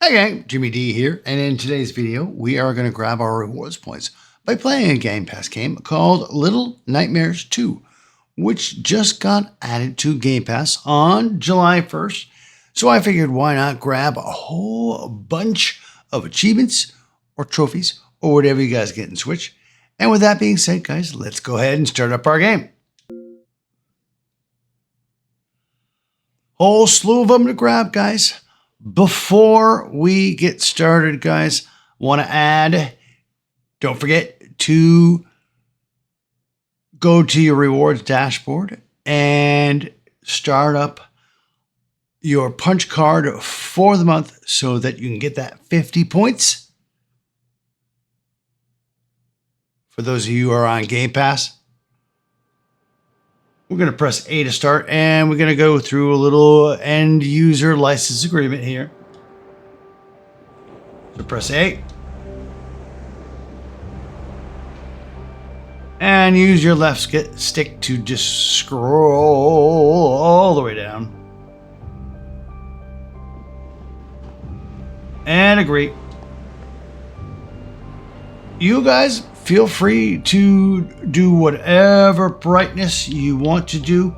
Hi gang, Jimmy D here, and in today's video, we are going to grab our rewards points by playing a Game Pass game called Little Nightmares 2, which just got added to Game Pass on July 1st. So I figured why not grab a whole bunch of achievements or trophies or whatever you guys get in Switch. And with that being said, guys, let's go ahead and start up our game. Whole slew of them to grab, guys. Before we get started, guys, want to add, don't forget to go to your rewards dashboard and start up your punch card for the month so that you can get that 50 points. For those of you who are on Game Pass, we're going to press A to start, and we're going to go through a little end user license agreement here. So press A. And use your left stick to just scroll all the way down. And agree. You guys feel free to do whatever brightness you want to do.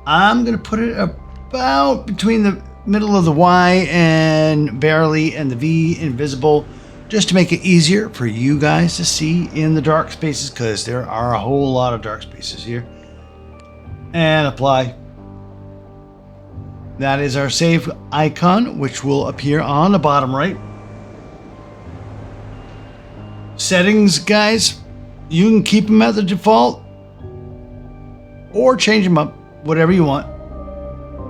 I'm going to put it about between the middle of the Y and barely and the V invisible, just to make it easier for you guys to see in the dark spaces, because there are a whole lot of dark spaces here. And apply. That is our save icon, which will appear on the bottom right. Settings, guys, you can keep them at the default or change them up, whatever you want.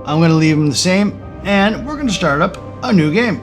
I'm going to leave them the same, and we're going to start up a new game.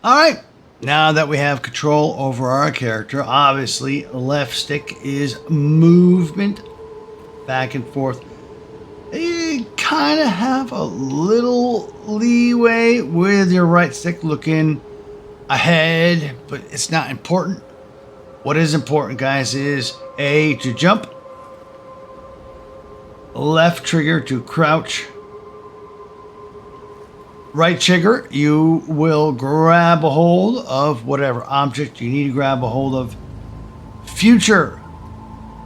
All right, now that we have control over our character, obviously left stick is movement back and forth. You kind of have a little leeway with your right stick looking ahead, but it's not important. What is important, guys, is A, to jump, left trigger to crouch. Right trigger, you will grab a hold of whatever object you need to grab a hold of. Future,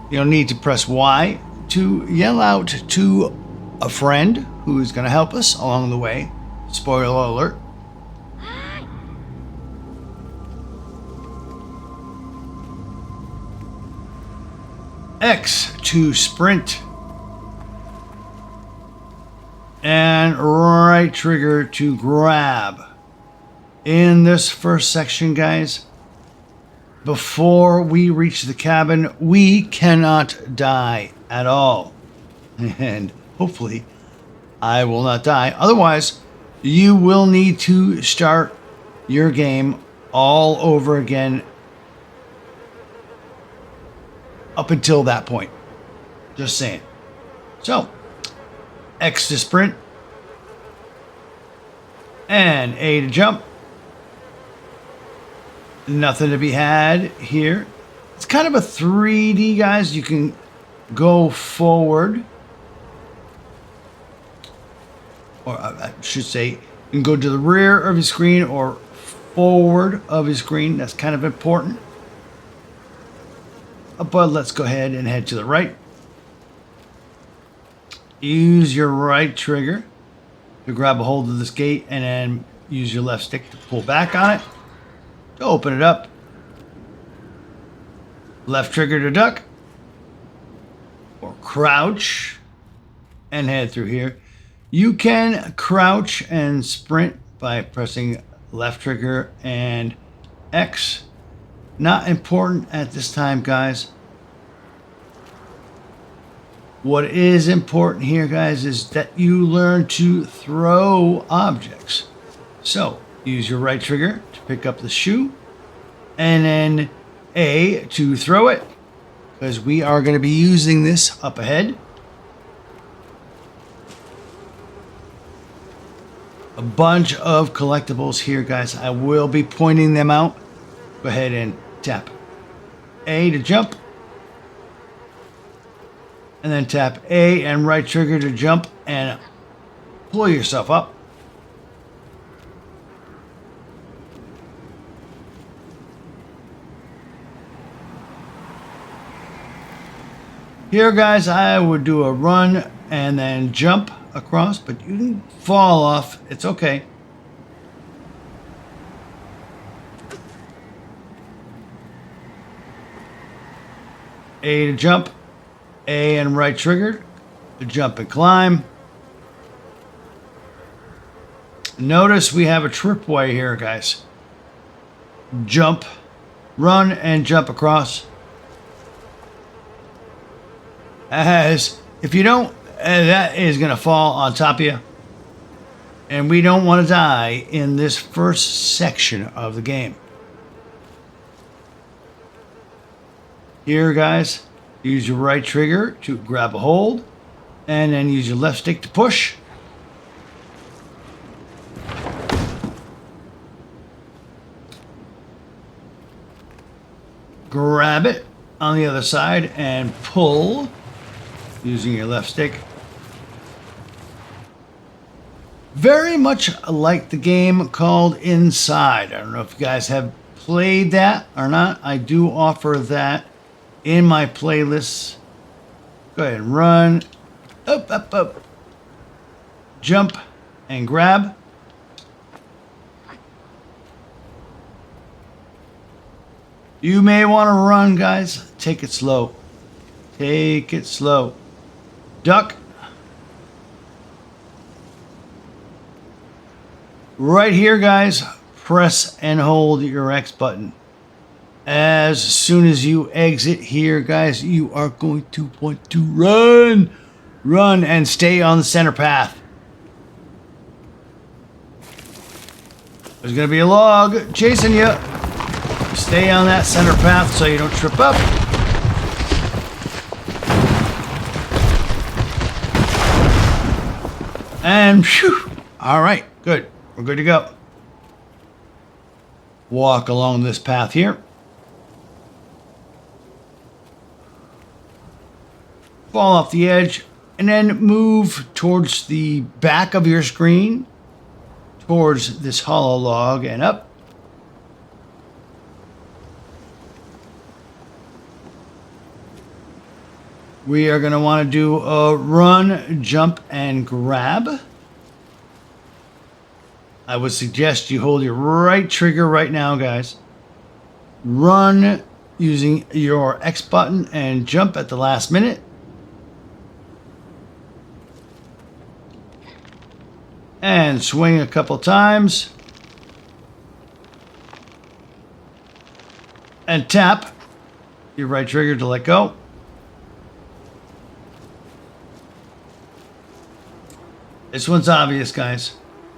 you'll need to press Y to yell out to a friend who is going to help us along the way. Spoiler alert. X to sprint. And right trigger to grab. In this first section, guys, before we reach the cabin, we cannot die at all. And hopefully I will not die. Otherwise, you will need to start your game all over again up until that point. Just saying. So, X to sprint, and A to jump. Nothing to be had here. It's kind of a 3D, guys. You can go forward, or I should say, you can go to the rear of your screen or forward of your screen. That's kind of important. But let's go ahead and head to the right. Use your right trigger to grab a hold of this gate, and then use your left stick to pull back on it to open it up. Left trigger to duck or crouch and head through here. You can crouch and sprint by pressing left trigger and X. Not important at this time, guys. What is important here, guys, is that you learn to throw objects. So use your right trigger to pick up the shoe, and then A to throw it, because we are going to be using this up ahead. A bunch of collectibles here, guys. I will be pointing them out. Go ahead and tap A to jump. And then tap A and right trigger to jump and pull yourself up. Here, guys, I would do a run and then jump across, but you can fall off. It's okay. A to jump, A and right trigger to jump and climb. Notice we have a tripway here, guys. Jump, run, and jump across. As if you don't, that is going to fall on top of you. And we don't want to die in this first section of the game. Here, guys, use your right trigger to grab a hold, and then use your left stick to push. Grab it on the other side and pull using your left stick. Very much like the game called Inside. I don't know if you guys have played that or not. I do offer that in my playlists. Go ahead and run, up, up, up, jump, and grab. You may want to run, guys. Take it slow. Take it slow. Duck. Right here, guys, press and hold your X button. As soon as you exit here, guys, you are going to want to run. Run and stay on the center path. There's going to be a log chasing you. Stay on that center path so you don't trip up. And phew. All right, good. We're good to go. Walk along this path here. Fall off the edge and then move towards the back of your screen, towards this hollow log and up. We are going to want to do a run, jump, and grab. I would suggest you hold your right trigger right now, guys. Run using your X button and jump at the last minute. And swing a couple times. And tap your right trigger to let go. This one's obvious, guys.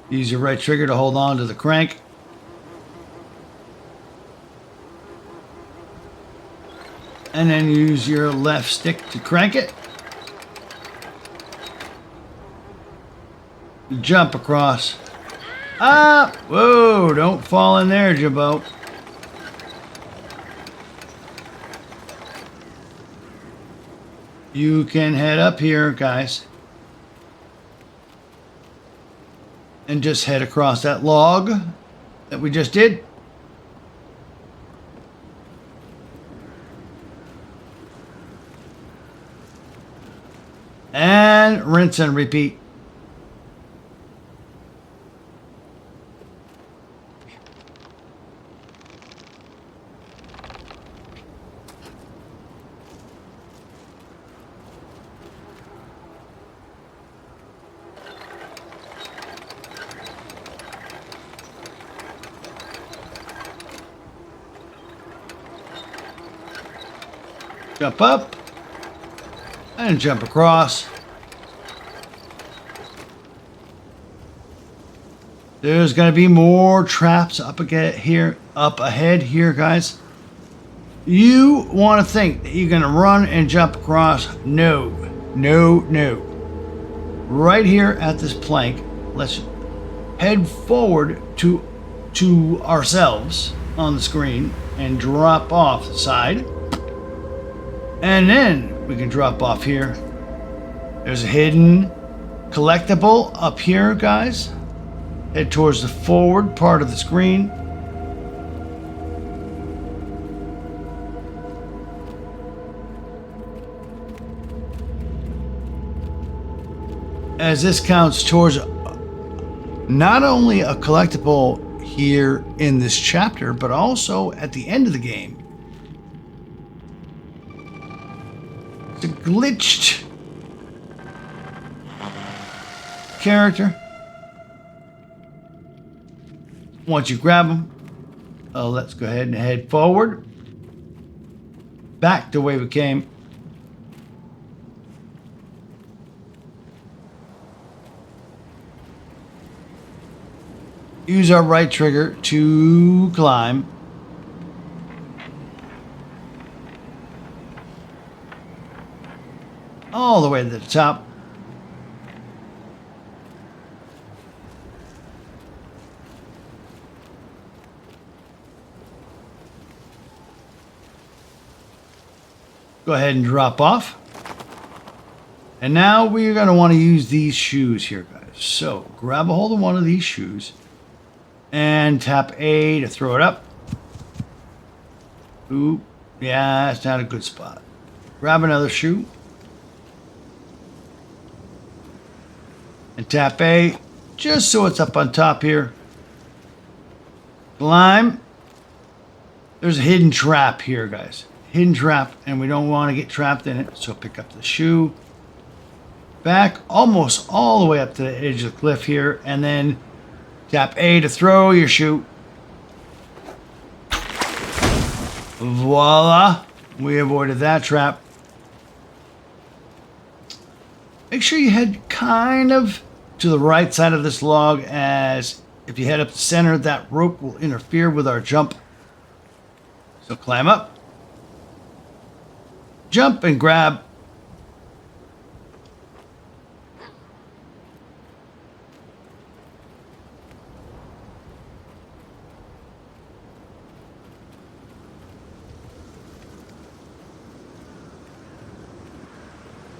Use your right trigger to hold on to the crank. And then use your left stick to crank it. Jump across. Ah! Whoa! Don't fall in there, Jabbo. You can head up here, guys. And just head across that log that we just did. And rinse and repeat. Jump up. And jump across. There's going to be more traps up ahead here, guys. You want to think that you're going to run and jump across. No. No, no. Right here at this plank, let's head forward to ourselves on the screen and drop off the side. And then we can drop off here. There's a hidden collectible up here, guys. Head towards the forward part of the screen. As this counts towards not only a collectible here in this chapter, but also at the end of the game. It's a glitched character. Once you grab them, let's go ahead and head forward. Back the way we came. Use our right trigger to climb. All the way to the top. Go ahead and drop off. And now we're going to want to use these shoes here, guys. So grab a hold of one of these shoes and tap A to throw it up. Ooh, yeah, that's not a good spot. Grab another shoe and tap A just so it's up on top here. Climb. There's a hidden trap here, guys. Hidden trap, and we don't want to get trapped in it, so pick up the shoe. Back almost all the way up to the edge of the cliff here, and then tap A to throw your shoe. Voila! We avoided that trap. Make sure you head kind of to the right side of this log, as if you head up the center, that rope will interfere with our jump. So climb up. Jump and grab.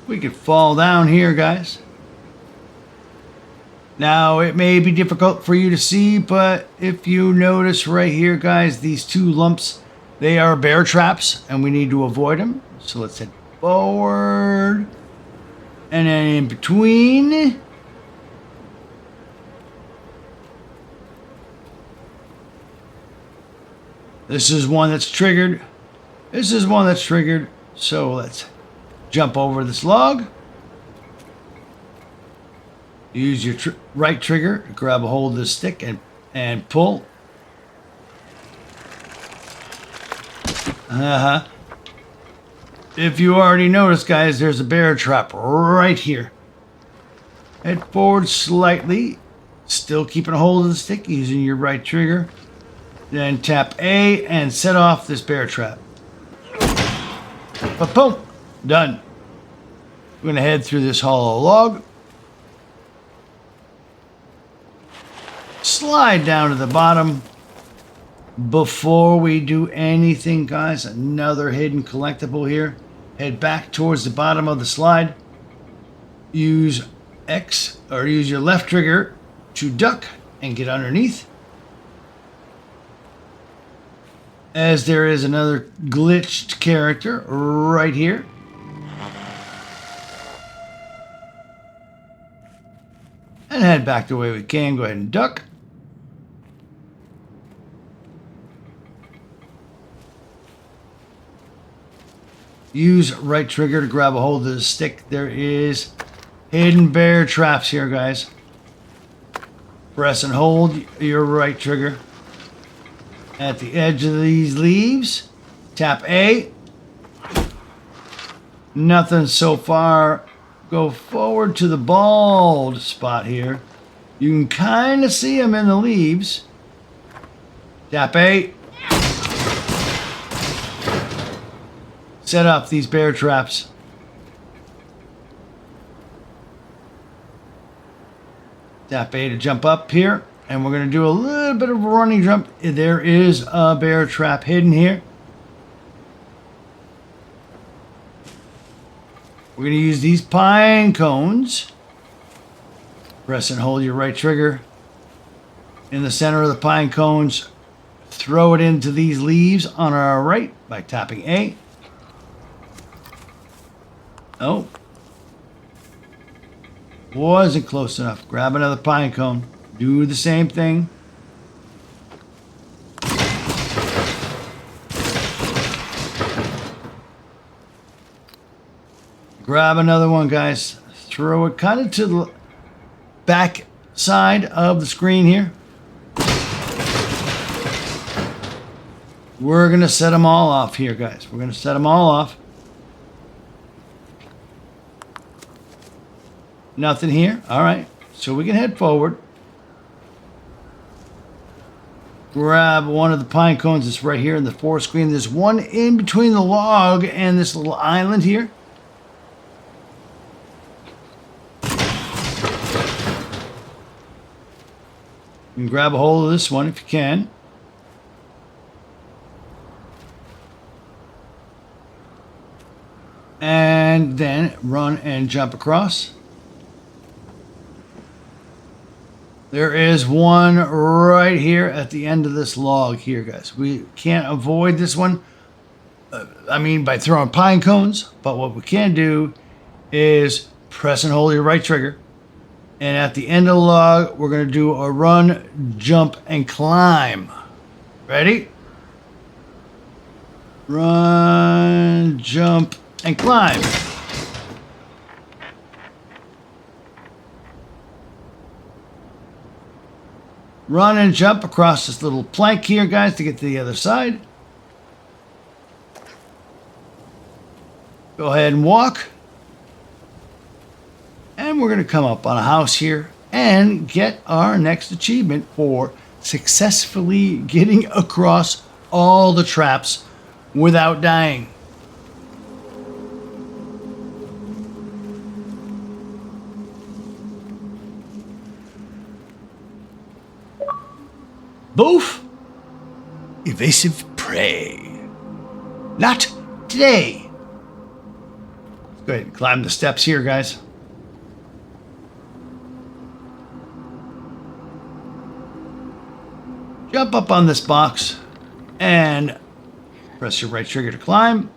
We could fall down here, guys. Now, it may be difficult for you to see, but if you notice right here, guys, these two lumps, they are bear traps, and we need to avoid them. So let's head forward. And then in between. This is one that's triggered. This is one that's triggered. So let's jump over this log. Use your right trigger to grab a hold of the stick and pull. If you already noticed, guys, there's a bear trap right here. Head forward slightly, still keeping a hold of the stick, using your right trigger. Then tap A and set off this bear trap. Boom! Done. We're going to head through this hollow log. Slide down to the bottom. Before we do anything, guys, another hidden collectible here. Head back towards the bottom of the slide. Use X, or use your left trigger to duck and get underneath. As there is another glitched character right here. And head back the way we came. Go ahead and duck. Use right trigger to grab a hold of the stick. There is hidden bear traps here, guys. Press and hold your right trigger. At the edge of these leaves, tap A. Nothing so far. Go forward to the bald spot here. You can kind of see him in the leaves. Tap A. Set up these bear traps. Tap A to jump up here. And we're going to do a little bit of a running jump. There is a bear trap hidden here. We're going to use these pine cones. Press and hold your right trigger in the center of the pine cones. Throw it into these leaves on our right by tapping A. Oh. Wasn't close enough. Grab another pine cone. Do the same thing. Grab another one, guys. Throw it kind of to the back side of the screen here. We're going to set them all off here, guys. We're going to set them all off. Nothing here. All right. So we can head forward. Grab one of the pine cones that's right here in the fore screen. There's one in between the log and this little island here. You can grab a hold of this one if you can. And then run and jump across. There is one right here at the end of this log here, guys. We can't avoid this one. By throwing pine cones. But what we can do is press and hold your right trigger. And at the end of the log, we're going to do a run, jump, and climb. Ready? Run, jump, and climb. Run and jump across this little plank here, guys, to get to the other side. Go ahead and walk. And we're going to come up on a house here and get our next achievement for successfully getting across all the traps without dying. Boof! Evasive prey. Not today. Let's go ahead and climb the steps here, guys. Jump up on this box and press your right trigger to climb.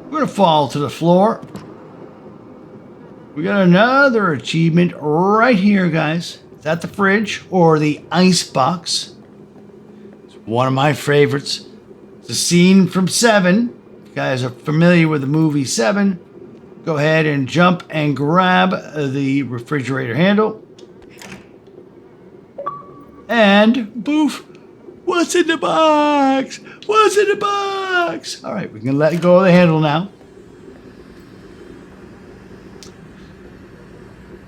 We're going to fall to the floor. We got another achievement right here, guys. It's at the fridge or the ice box. It's one of my favorites. It's a scene from Seven. If you guys are familiar with the movie Seven, go ahead and jump and grab the refrigerator handle. And boof, what's in the box? What's in the box? All right, we can let go of the handle now.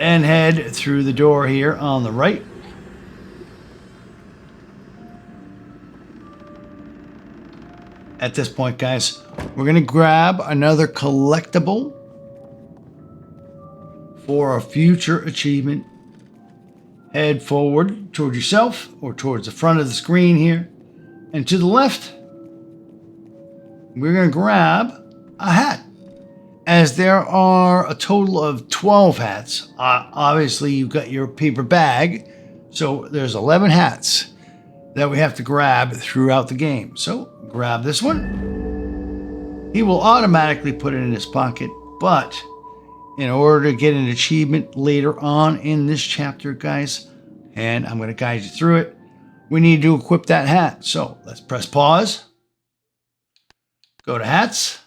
And head through the door here on the right. At this point, guys, we're going to grab another collectible for a future achievement. Head forward towards yourself or towards the front of the screen here. And to the left, we're going to grab a hat. As there are a total of 12 hats. Obviously, you've got your paper bag. So there's 11 hats that we have to grab throughout the game. So grab this one. He will automatically put it in his pocket. But in order to get an achievement later on in this chapter, guys, and I'm going to guide you through it, we need to equip that hat. So let's press pause. Go to hats.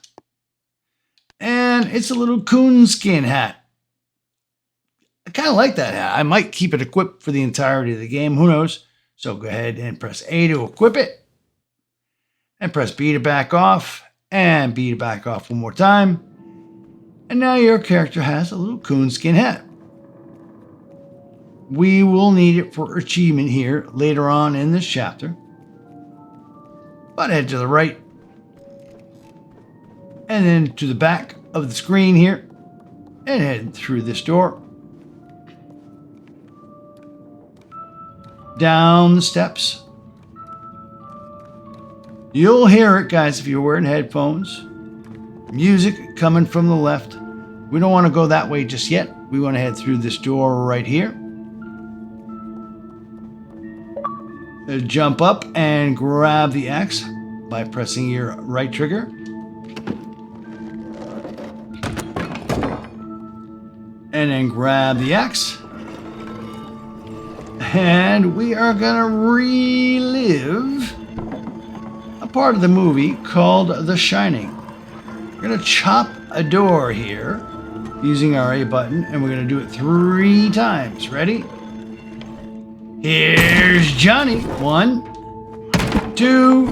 And it's a little coonskin hat. I kind of like that hat. I might keep it equipped for the entirety of the game. Who knows? So go ahead and press A to equip it. and press B to back off, and B to back off one more time. And now your character has a little coonskin hat. We will need it for achievement here later on in this chapter. But head to the right, and then to the back of the screen here, and head through this door. Down the steps. You'll hear it, guys, if you're wearing headphones. Music coming from the left. We don't want to go that way just yet. We want to head through this door right here. Jump up and grab the axe by pressing your right trigger. And then grab the axe. And we are going to relive a part of the movie called The Shining. We're going to chop a door here using our A button, and we're going to do it 3 times. Ready? Here's Johnny. 1, 2,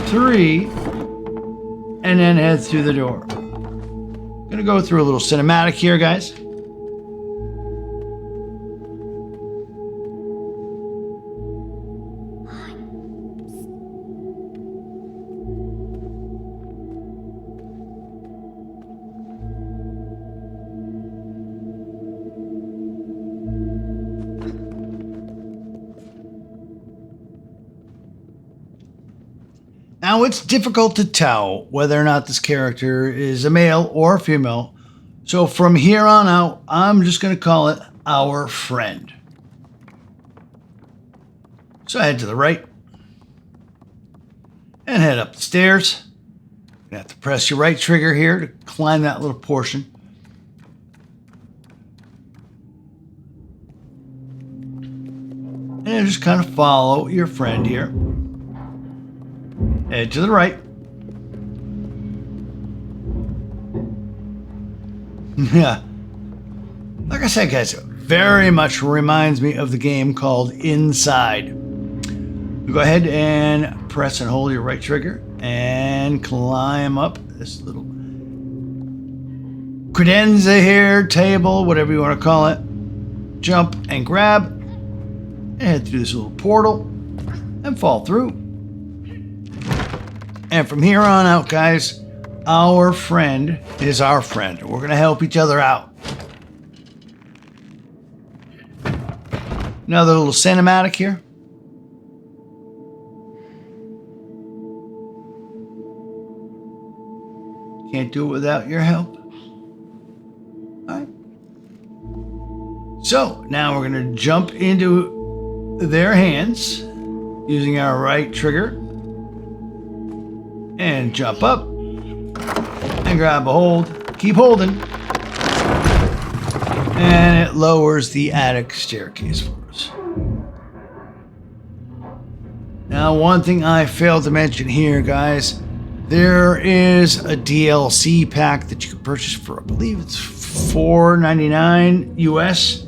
3, and then head through the door. I'm gonna go through a little cinematic here, guys. Now, it's difficult to tell whether or not this character is a male or a female. So from here on out, I'm just going to call it our friend. So head to the right and head up the stairs. You have to press your right trigger here to climb that little portion. And then just kind of follow your friend here. Head to the right. Yeah. Like I said, guys, it very much reminds me of the game called Inside. You go ahead and press and hold your right trigger and climb up this little credenza here, table, whatever you want to call it. Jump and grab and head through this little portal and fall through. And from here on out, guys, our friend is our friend. We're going to help each other out. Another little cinematic here. Can't do it without your help. All right. So now we're going to jump into their hands using our right trigger. And jump up and grab a hold. Keep holding. And it lowers the attic staircase for us. Now, one thing I failed to mention here, guys, there is a DLC pack that you can purchase for, I believe it's $4.99 US,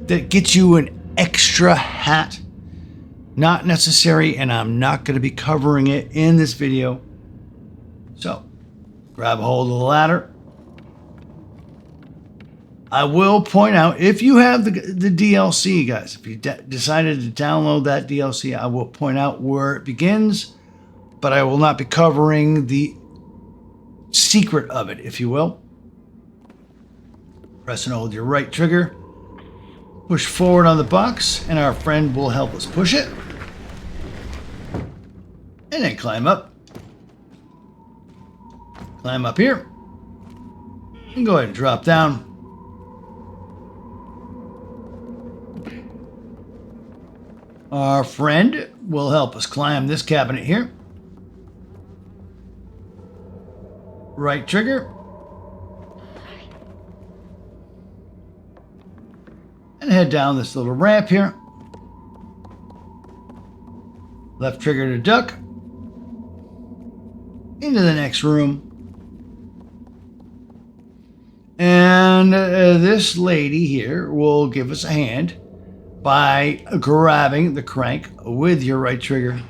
that gets you an extra hat. Not necessary, and I'm not going to be covering it in this video. So, grab a hold of the ladder. I will point out, if you have the DLC, guys, if you decided to download that DLC, I will point out where it begins, but I will not be covering the secret of it, if you will. Press and hold your right trigger. Push forward on the box, and our friend will help us push it. And then climb up. Climb up here. And go ahead and drop down. Our friend will help us climb this cabinet here. Right trigger. And head down this little ramp here. Left trigger to duck. Into the next room. And this lady here will give us a hand by grabbing the crank with your right trigger.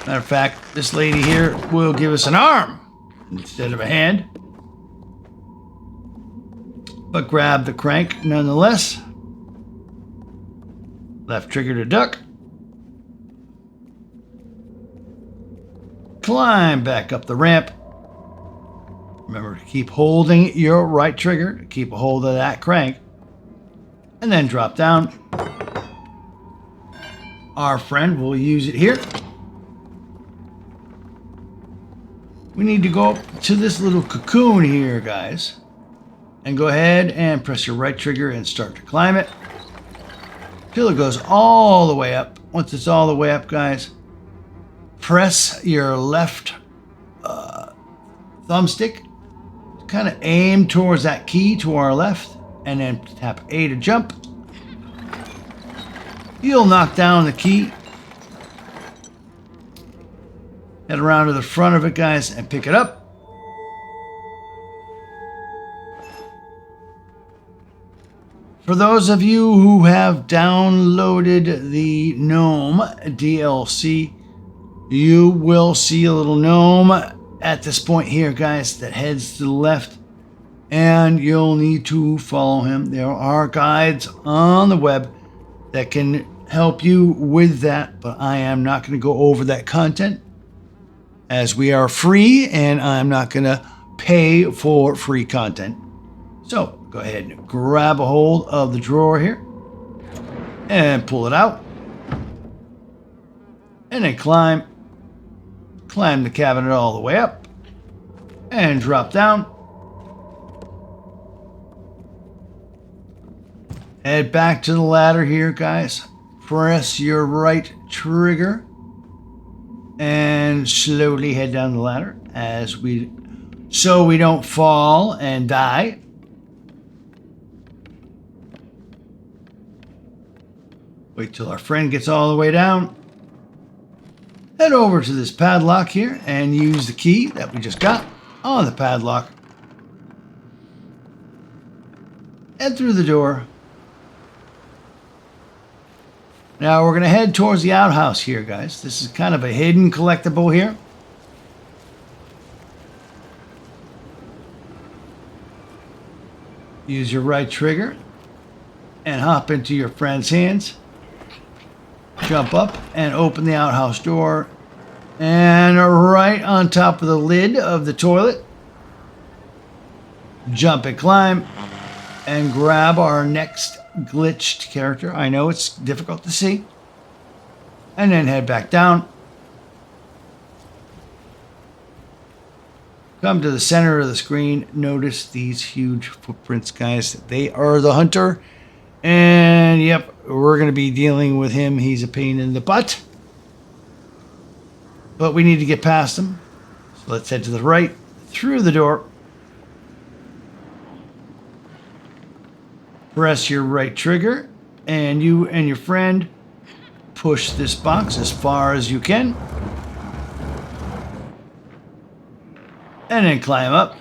Matter of fact, this lady here will give us an arm instead of a hand. But grab the crank nonetheless. Left trigger to duck. Climb back up the ramp. Remember to keep holding your right trigger to keep a hold of that crank. And then drop down. Our friend will use it here. We need to go up to this little cocoon here, guys. And go ahead and press your right trigger and start to climb it. Till it goes all the way up. Once it's all the way up, guys, press your left thumbstick. Kind of aim towards that key to our left. And then tap A to jump. You'll knock down the key. Head around to the front of it, guys, and pick it up. For those of you who have downloaded the Gnome DLC, you will see a little gnome at this point here, guys, that heads to the left. And you'll need to follow him. There are guides on the web that can help you with that, but I am not going to go over that content as we are free and I'm not going to pay for free content. So go ahead and grab a hold of the drawer here and pull it out and then climb the cabinet all the way up and drop down. Head back to the ladder here, guys. Press your right trigger and slowly head down the ladder so we don't fall and die. Wait till our friend gets all the way down. Head over to this padlock here and use the key that we just got on the padlock. Head through the door. Now we're going to head towards the outhouse here, guys. This is kind of a hidden collectible here. Use your right trigger and hop into your friend's hands. Jump up and open the outhouse door. And right on top of the lid of the toilet, jump and climb and grab our next glitched character. I know it's difficult to see. And then head back down. Come to the center of the screen. Notice these huge footprints, guys. They are the hunter. And yep, we're going to be dealing with him. He's a pain in the butt. But we need to get past him. So let's head to the right, through the door. Press your right trigger, and you and your friend push this box as far as you can. And then climb up.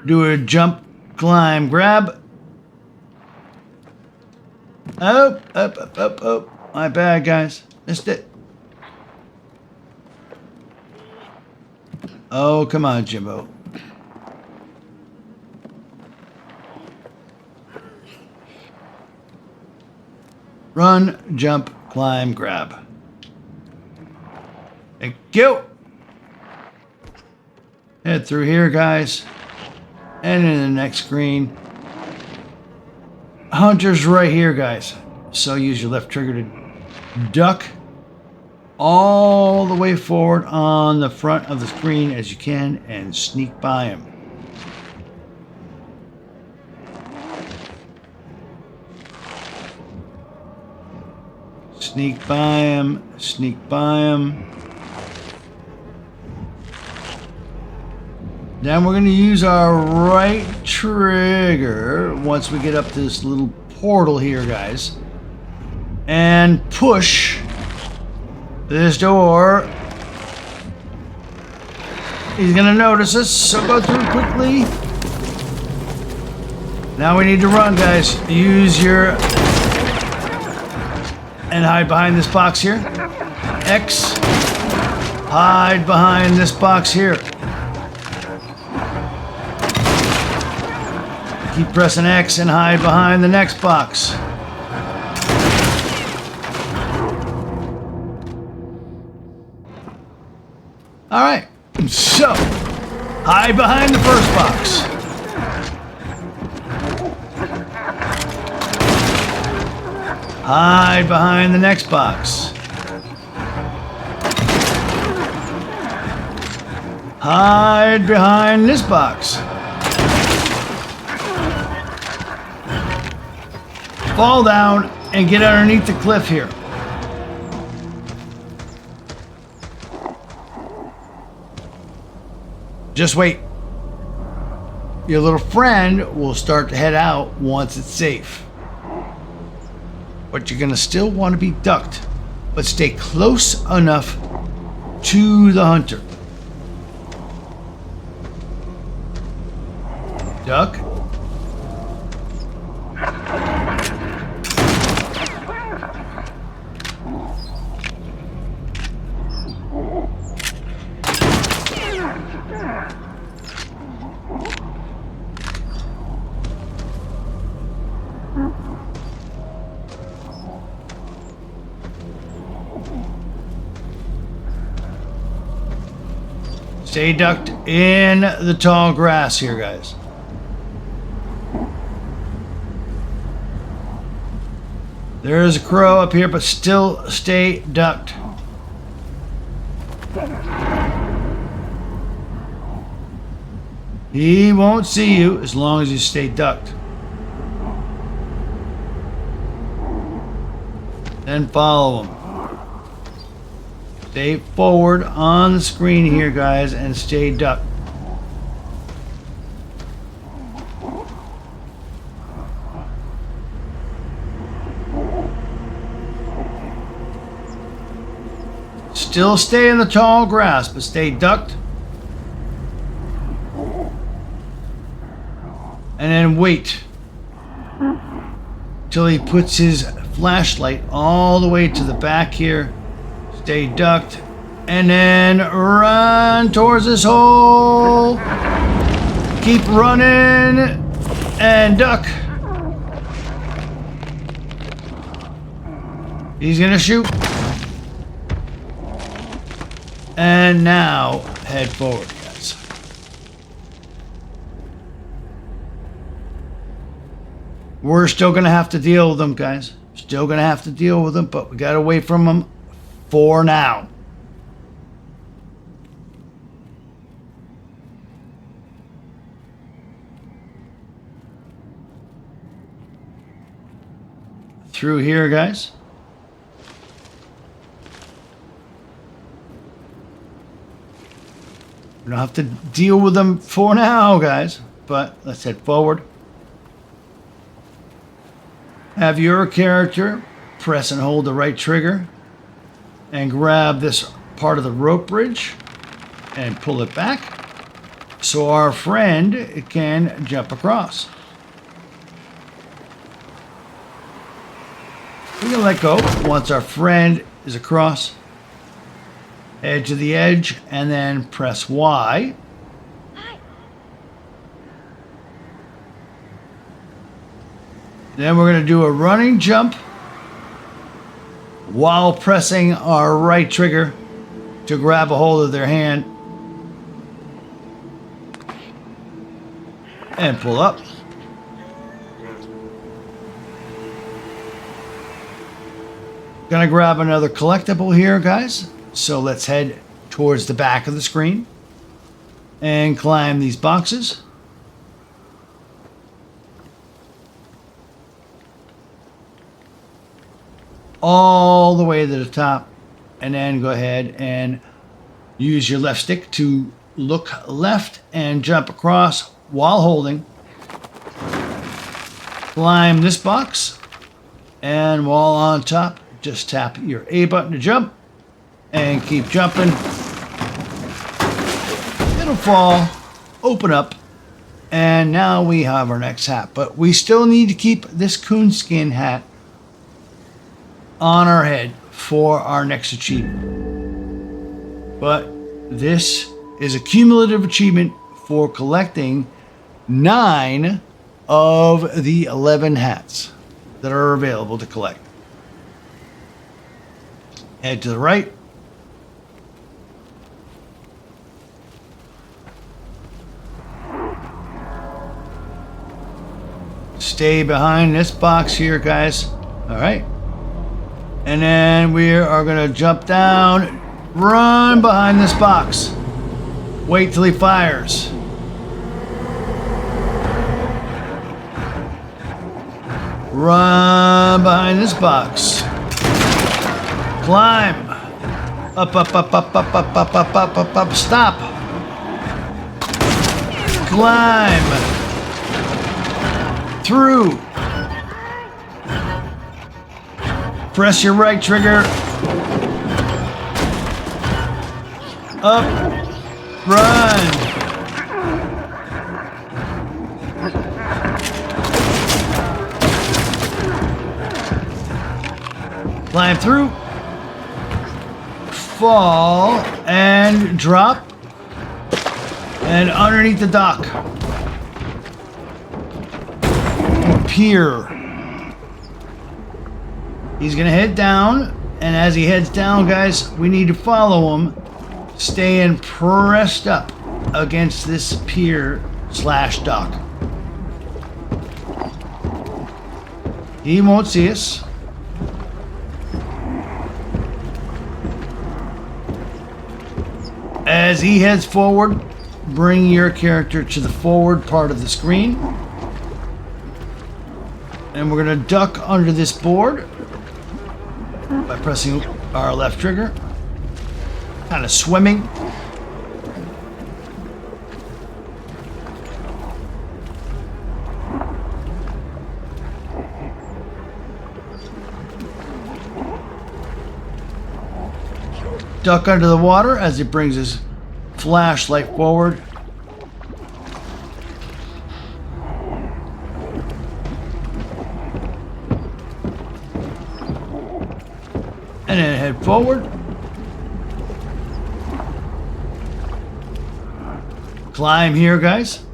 Do a jump, climb, grab. Up. My bad, guys. Missed it. Oh, come on, Jimbo. Run, jump, climb, grab. Thank you. Head through here, guys. And in the next screen. Hunter's right here, guys. So use your left trigger to duck all the way forward on the front of the screen as you can and sneak by him. Sneak by him, sneak by him. Then we're going to use our right trigger once we get up to this little portal here, guys. And push this door. He's going to notice us, so go through quickly. Now we need to run, guys. Use your and hide behind this box here. X, hide behind this box here. Keep pressing X and hide behind the next box. All right, so hide behind the first box. Hide behind the next box. Hide behind this box. Fall down and get underneath the cliff here. Just wait. Your little friend will start to head out once it's safe. But you're gonna still want to be ducked, but stay close enough to the hunter. Duck. Stay ducked in the tall grass here, guys. There is a crow up here, but still stay ducked. He won't see you as long as you stay ducked. Then follow him. Stay forward on the screen here, guys, and stay ducked. Still stay in the tall grass, but stay ducked. And then wait till he puts his flashlight all the way to the back here. Stay ducked, and then run towards this hole. Keep running and duck. He's gonna shoot. And now head forward, guys. We're still gonna have to deal with them, guys. Still gonna have to deal with them, but we got away from them for now. Through here, guys. We don't have to deal with them for now, guys, but let's head forward. Have your character press and hold the right trigger and grab this part of the rope bridge and pull it back so our friend can jump across. We can let go once our friend is across. Edge of the edge, and then press Y. Then we're going to do a running jump while pressing our right trigger to grab a hold of their hand and pull up. Gonna grab another collectible here, guys. So let's head towards the back of the screen and climb these boxes. All the way to the top, and then go ahead and use your left stick to look left and jump across while holding. Climb this box, and while on top, just tap your A button to jump and keep jumping. It'll fall, open up, and now we have our next hat. But we still need to keep this coonskin hat on our head for our next achievement. But this is a cumulative achievement for collecting 9 of the 11 hats that are available to collect. Head to the right. Stay behind this box here, guys. All right. And then we are going to jump down, run behind this box. Wait till he fires. Run behind this box. Climb. Up, up, up, up, up, up, up, up, up, up, up. Stop. Climb. Through. Press your right trigger. Up. Run. Climb through. Fall and drop. And underneath the dock. Pier. He's gonna head down, and as he heads down, guys, we need to follow him, staying pressed up against this pier / dock. He won't see us. As he heads forward, bring your character to the forward part of the screen. And we're going to duck under this board by pressing our left trigger. Kind of swimming. Duck under the water as it brings his flashlight forward. And then head forward. Climb here, guys.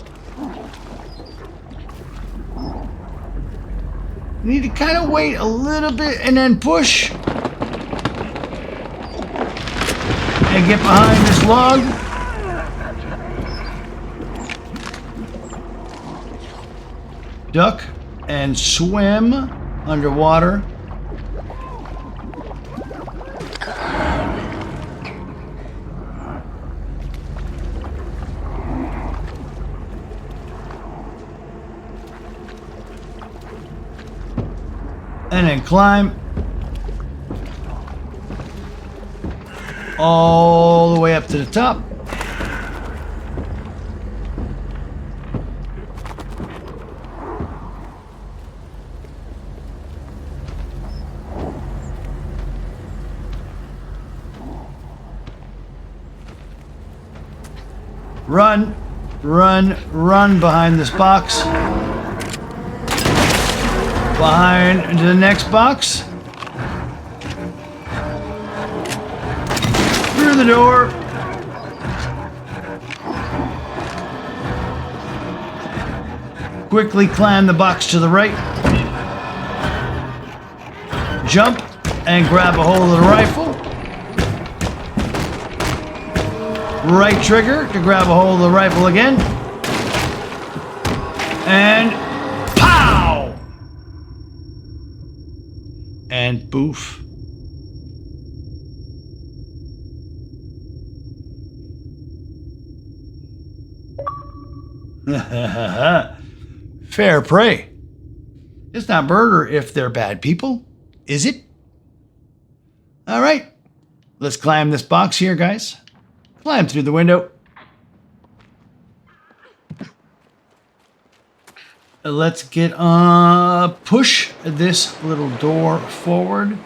You need to kind of wait a little bit and then push. And get behind this log. Duck and swim underwater. And then climb all the way up to the top. Run, run, run behind this box. Behind the next box. Through the door. Quickly climb the box to the right. Jump and grab a hold of the rifle. Right trigger to grab a hold of the rifle again. And pow! And boof. Fair prey. It's not murder if they're bad people, is it? All right, let's climb this box here, guys. Climb through the window. Let's get push this little door forward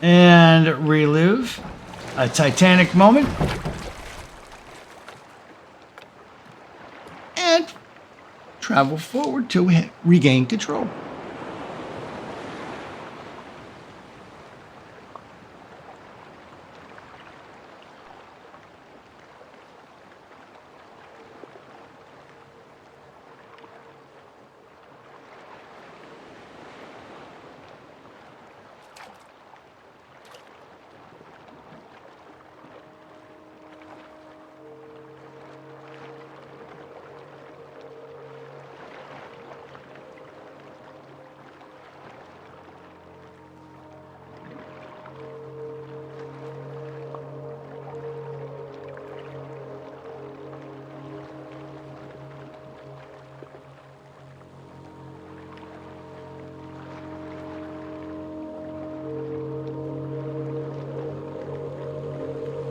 and relive a Titanic moment. And travel forward till we regain control.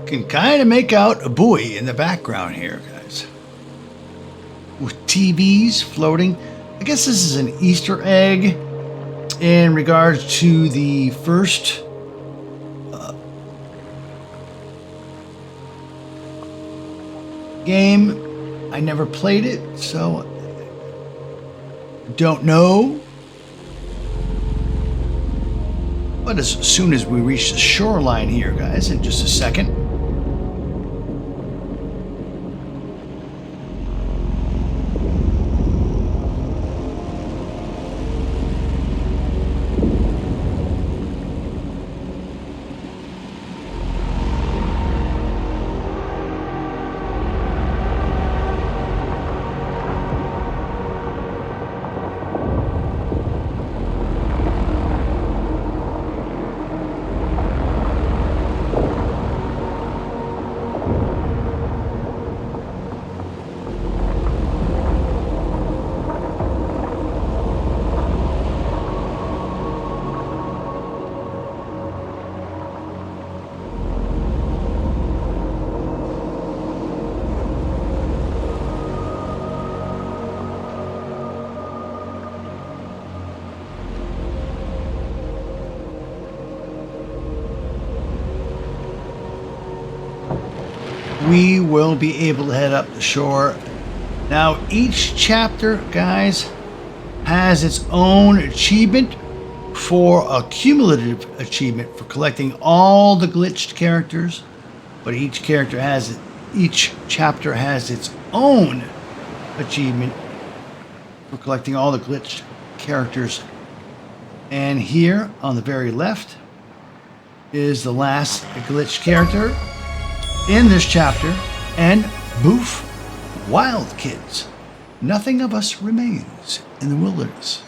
Can kind of make out a buoy in the background here, guys, with TVs floating. I guess this is an Easter egg in regards to the first game. I never played it, so don't know. But as soon as we reach the shoreline here, guys, in just a second, we will be able to head up the shore. Now, each chapter, guys, has its own achievement for a cumulative achievement for collecting all the glitched characters, but each chapter has its own achievement for collecting all the glitched characters. And here on the very left is the last glitched character in this chapter, and boof, wild kids. Nothing of us remains in the wilderness.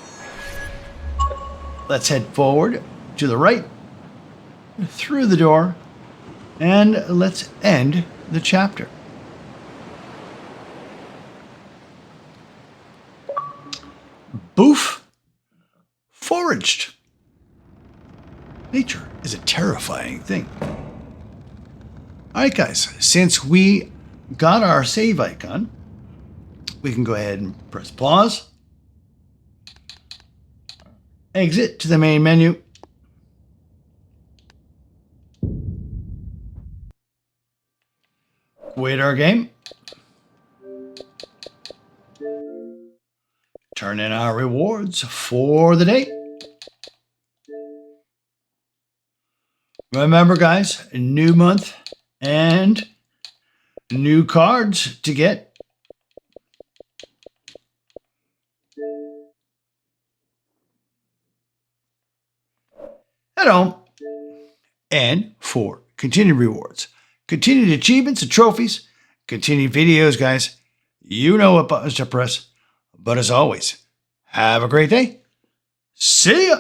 Let's head forward to the right, through the door, and let's end the chapter. Boof, foraged. Nature is a terrifying thing. All right, guys, since we got our save icon, we can go ahead and press pause, exit to the main menu, quit our game, turn in our rewards for the day. Remember, guys, a new month and new cards to get. At home. And for continued rewards, continued achievements and trophies, continued videos, guys, you know what buttons to press. But as always, have a great day. See ya.